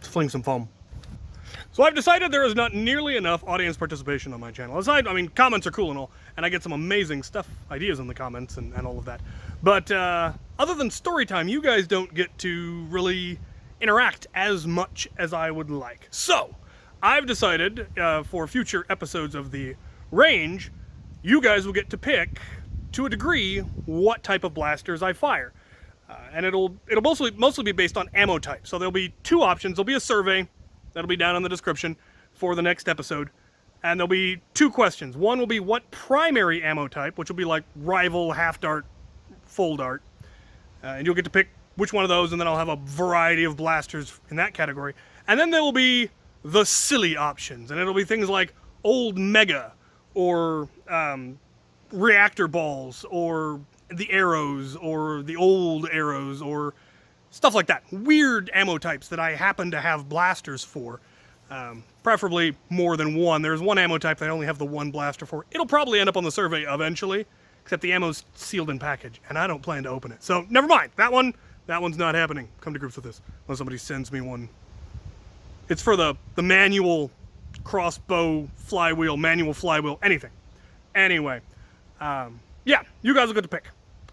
fling some foam. So I've decided there is not nearly enough audience participation on my channel. Aside, I mean, comments are cool and all, and I get some amazing ideas in the comments and all of that. But other than story time, you guys don't get to really interact as much as I would like. So I've decided for future episodes of the range, you guys will get to pick, to a degree, what type of blasters I fire. And it'll mostly be based on ammo type. So there'll be two options. There'll be a survey that'll be down in the description for the next episode. And there'll be two questions. One will be what primary ammo type, which will be like rival, half dart, full dart. And you'll get to pick which one of those, and then I'll have a variety of blasters in that category. And then there will be the silly options, and it'll be things like old mega, or reactor balls, or the arrows, or the old arrows, or stuff like that. Weird ammo types that I happen to have blasters for. Preferably more than one. There's one ammo type that I only have the one blaster for. It'll probably end up on the survey eventually, except the ammo's sealed in package, and I don't plan to open it. So, never mind. That one's not happening. Come to grips with this, unless somebody sends me one. It's for the manual crossbow flywheel, manual flywheel, anything. Anyway, yeah, you guys will get to pick.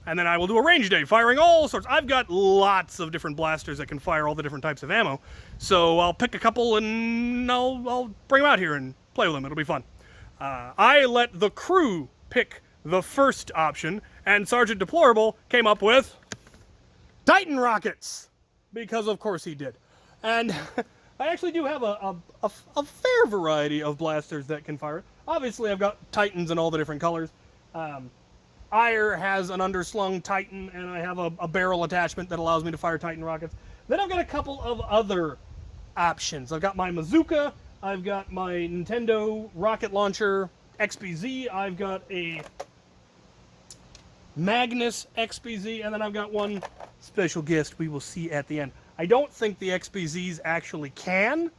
And then I will do a range day, firing all sorts. I've got lots of different blasters that can fire all the different types of ammo. So I'll pick a couple and I'll bring them out here and play with them. It'll be fun. I let the crew pick the first option, and Sergeant Deplorable came up with Titan rockets, because of course he did. And I actually do have a fair variety of blasters that can fire it. Obviously, I've got Titans in all the different colors. Ire has an underslung Titan, and I have a barrel attachment that allows me to fire Titan rockets. Then I've got a couple of other options. I've got my Mizuka, I've got my Nintendo rocket launcher XBZ, I've got a Magnus XBZ, and then I've got one special guest we will see at the end. I don't think the XBZs actually can,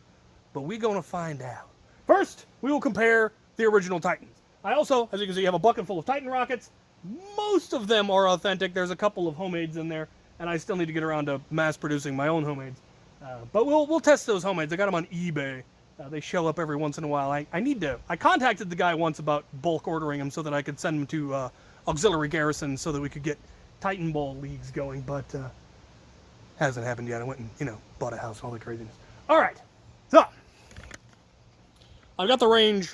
but we're going to find out. First, we will compare the original Titans. I also, as you can see, have a bucket full of Titan rockets. Most of them are authentic. There's a couple of homemades in there, and I still need to get around to mass producing my own homemades. But we'll test those homemades. I got them on eBay. They show up every once in a while. I contacted the guy once about bulk ordering them so that I could send them to auxiliary garrisons so that we could get Titan Ball leagues going, but hasn't happened yet. I went and, bought a house and all the craziness. All right, so I've got the range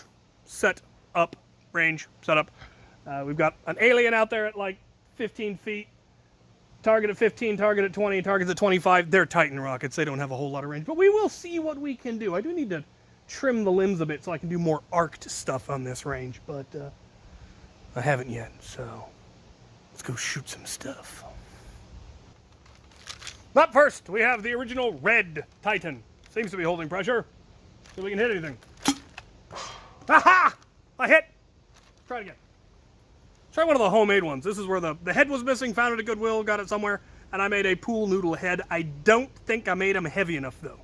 set up. We've got an alien out there at like 15 feet. Target at 15, target at 20, targets at 25. They're Titan rockets. They don't have a whole lot of range, but we will see what we can do. I do need to trim the limbs a bit so I can do more arced stuff on this range, but I haven't yet, so let's go shoot some stuff. Up first, we have the original red Titan. Seems to be holding pressure. See if we can hit anything. Aha! I hit! Try it again. Try one of the homemade ones. This is where the head was missing, found it at Goodwill, got it somewhere, and I made a pool noodle head. I don't think I made them heavy enough, though.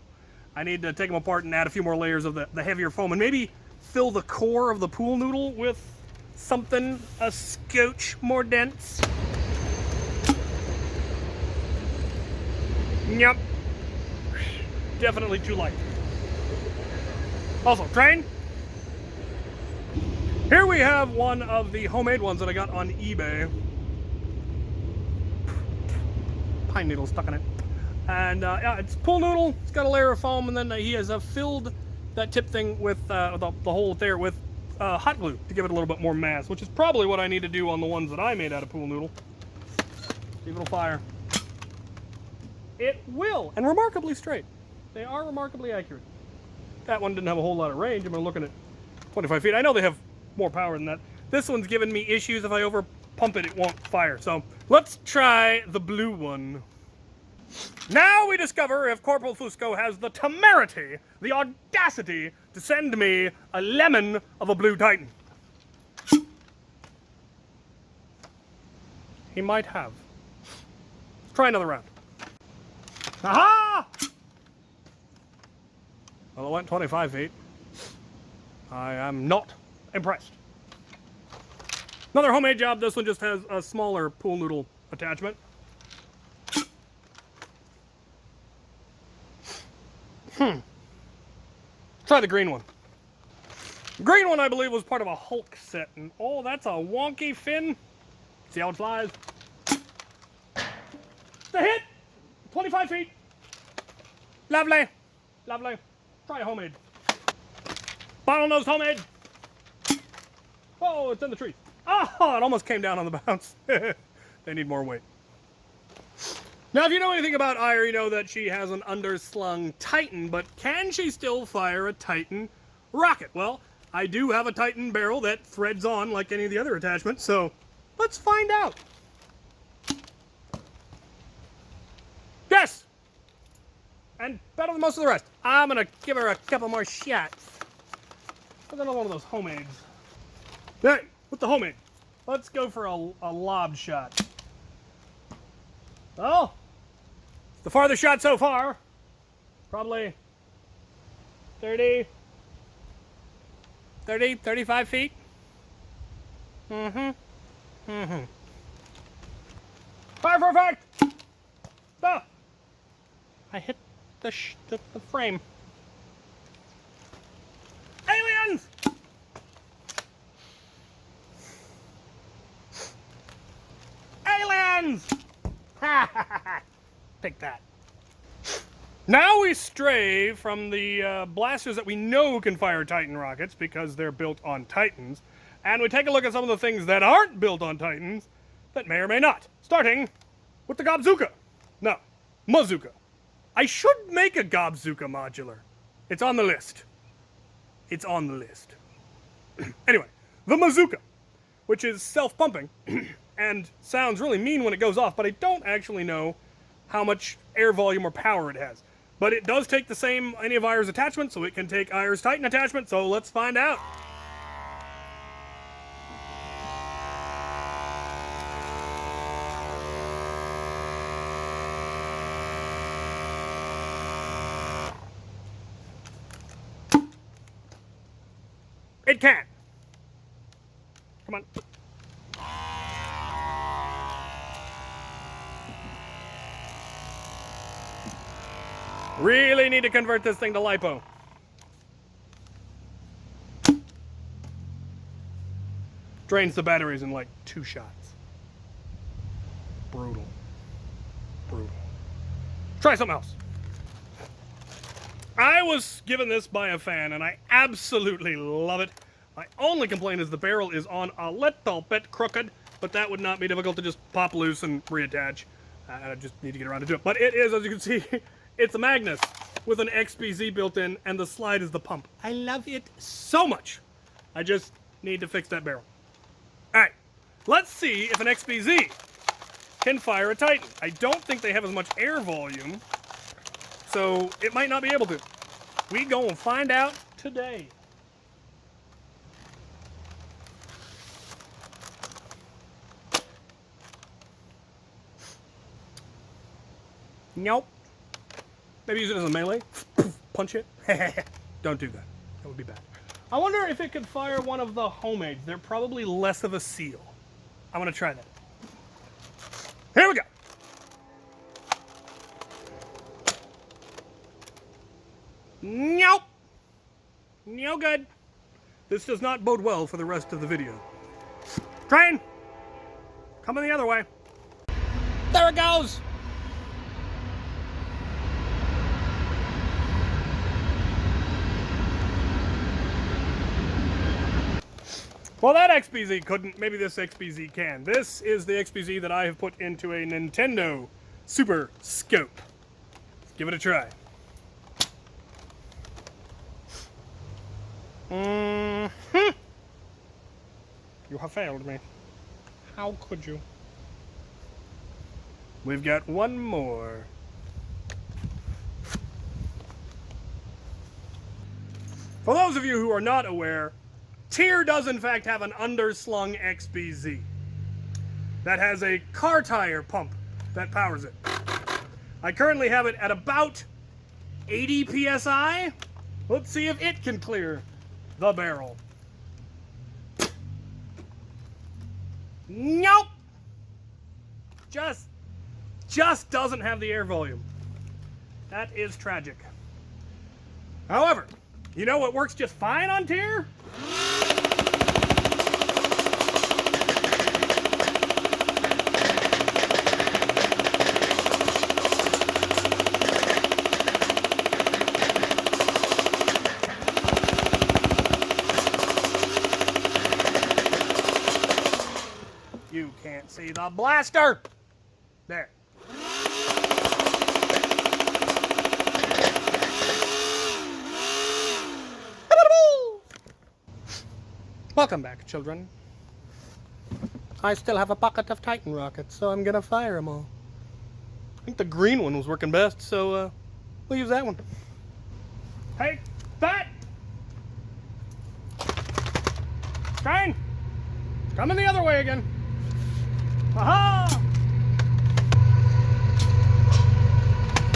I need to take them apart and add a few more layers of the heavier foam, and maybe fill the core of the pool noodle with something a scotch more dense. Yep. Definitely too light. Also, train. Here we have one of the homemade ones that I got on eBay. Pine needle stuck in it. And yeah, it's pool noodle. It's got a layer of foam, and then he has filled that tip thing with the hole there with hot glue to give it a little bit more mass, which is probably what I need to do on the ones that I made out of pool noodle. See if it'll fire. It will, and remarkably straight. They are remarkably accurate. That one didn't have a whole lot of range. I'm looking at 25 feet. I know they have more power than that. This one's giving me issues. If I over pump it, it won't fire. So let's try the blue one. Now we discover if Corporal Fusco has the temerity, the audacity to send me a lemon of a blue Titan. He might have. Let's try another round. Aha! Well, it went 25 feet. I am not impressed. Another homemade job. This one just has a smaller pool noodle attachment. Try the green one. The green one, I believe, was part of a Hulk set. And oh, that's a wonky fin. See how it flies? The hit! 25 feet. Lovely. Lovely. Try a homemade. Bottlenose homemade. Oh, it's in the tree. Oh, it almost came down on the bounce. They need more weight. Now, if you know anything about Ire, you know that she has an underslung Titan, but can she still fire a Titan rocket? Well, I do have a Titan barrel that threads on like any of the other attachments, so let's find out. Yes! And better than most of the rest. I'm gonna give her a couple more shots. What's another one of those homemades? Hey, with the homemade, let's go for a lob shot. Well, it's the farthest shot so far. Probably 35 feet. Fire for effect! Ah! I hit the frame. Aliens! Aliens! Take that. Now we stray from the blasters that we know can fire Titan rockets because they're built on Titans, and we take a look at some of the things that aren't built on Titans that may or may not. Starting with the Gobzuka. No, Mizuka. I should make a Gobzuka modular. It's on the list. It's on the list. Anyway, the Mizuka, which is self-pumping and sounds really mean when it goes off, but I don't actually know how much air volume or power it has. But it does take the same any of Ire's attachments, so it can take Ire's Titan attachment, so let's find out. It can. Come on. Really need to convert this thing to lipo. Drains the batteries in like 2 shots. Brutal. Brutal. Try something else. I was given this by a fan, and I absolutely love it. My only complaint is the barrel is on a little bit crooked, but that would not be difficult to just pop loose and reattach. I just need to get around to do it. But it is, as you can see, it's a Magnus with an XBZ built in, and the slide is the pump. I love it so much. I just need to fix that barrel. All right, let's see if an XBZ can fire a Titan. I don't think they have as much air volume, so it might not be able to. We gonna find out today. Nope. Maybe use it as a melee. Punch it. Don't do that. That would be bad. I wonder if it could fire one of the homemades. They're probably less of a seal. I'm gonna try that. Here we go. Nope. No good. This does not bode well for the rest of the video. Train! Coming the other way. There it goes! Well, that XBZ couldn't. Maybe this XBZ can. This is the XBZ that I have put into a Nintendo Super Scope. Let's give it a try. You have failed me. How could you? We've got one more. For those of you who are not aware, Tyr does in fact have an underslung XBZ that has a car tire pump that powers it. I currently have it at about 80 PSI. Let's see if it can clear the barrel. Nope. Just doesn't have the air volume. That is tragic. However, you know what works just fine on tier? You can't see the blaster. There. Welcome back, children. I still have a pocket of Titan rockets, so I'm gonna fire them all. I think the green one was working best, so we'll use that one. Hey, Fat! Shine! Coming the other way again. Aha!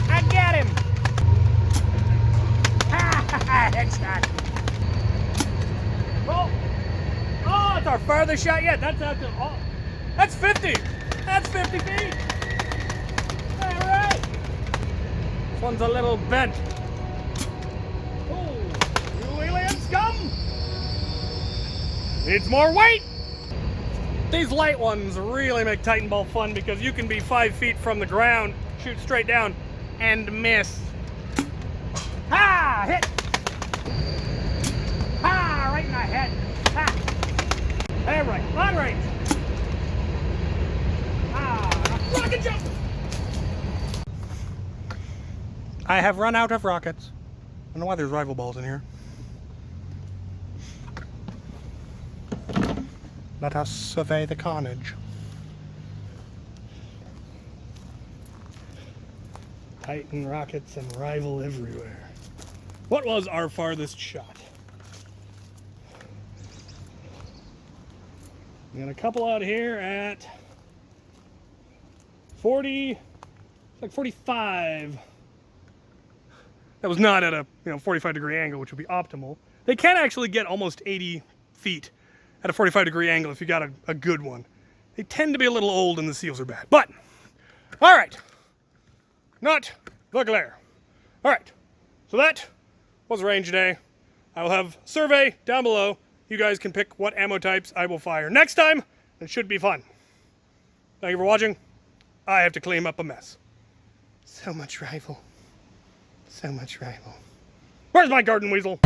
I got him! Ha ha ha! Headshot! Oh! Oh, it's our farthest shot yet. That's out to, oh, that's 50. That's 50 feet. All right. This one's a little bent. Oh, you alien scum. Needs more weight. These light ones really make Titan Ball fun because you can be 5 feet from the ground, shoot straight down, and miss. Ha! Hit. Ha! Right in the head. Ha! There, right. Long range. Ah, rocket jump! I have run out of rockets. I don't know why there's rival balls in here. Let us survey the carnage. Titan rockets and rival everywhere. What was our farthest shot? We got a couple out here at 40, it's like 45. That was not at a 45-degree angle, which would be optimal. They can actually get almost 80 feet at a 45-degree angle if you got a good one. They tend to be a little old and the seals are bad. But, all right, not the glare. All right, so that was range day. I will have survey down below. You guys can pick what ammo types I will fire next time. It should be fun. Thank you for watching. I have to clean up a mess. So much rival. So much rival. Where's my garden weasel?